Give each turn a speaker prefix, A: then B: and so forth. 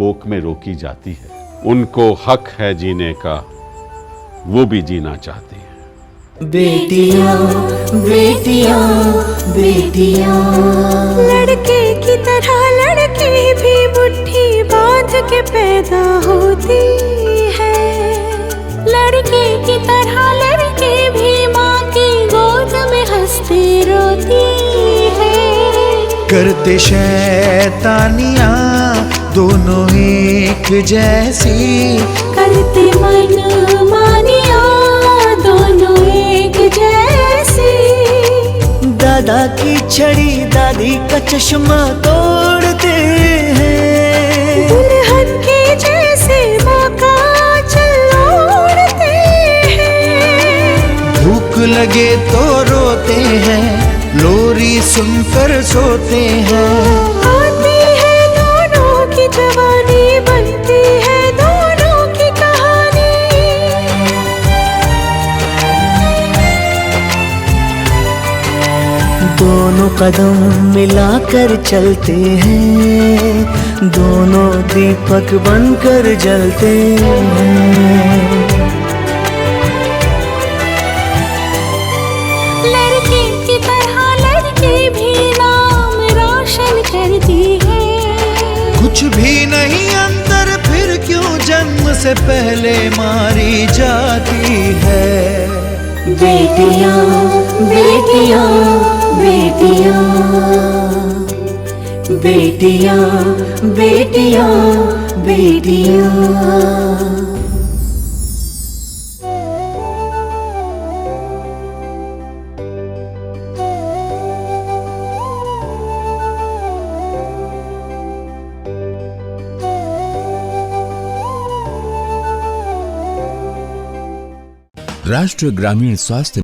A: कोख में रोकी जाती है। उनको हक है जीने का, वो भी जीना चाहती है।
B: बेटियां बेटियां बेटियां,
C: लड़के की तरह लड़की भी मुट्ठी बांध के पैदा होती है। लड़के की तरह लड़की भी माँ की गोद में हंसती रोती है।
B: करते शैतानियां दोनों एक जैसी,
C: करते मन मानिया दोनों एक जैसी।
B: दादा की छड़ी दादी का चश्मा तोड़ते हैं।
C: दुल्हन के जैसे माँ का चल ओढ़ते हैं।
B: भूख लगे तो रोते हैं, लोरी सुनकर सोते हैं।
C: आती है दोनों की जवानी, बनती है दोनों की कहानी।
B: दोनों कदम मिलाकर चलते हैं, दोनों दीपक बनकर जलते हैं।
C: लड़के की तरह लड़की भी नाम रोशन करती है।
B: कुछ भी नहीं अंदर, फिर क्यों जन्म से पहले मारी जाती है।
C: बेटियां बेटियां बेटियां, बेटियां बेटियां बेटियां।
D: राष्ट्रीय ग्रामीण स्वास्थ्य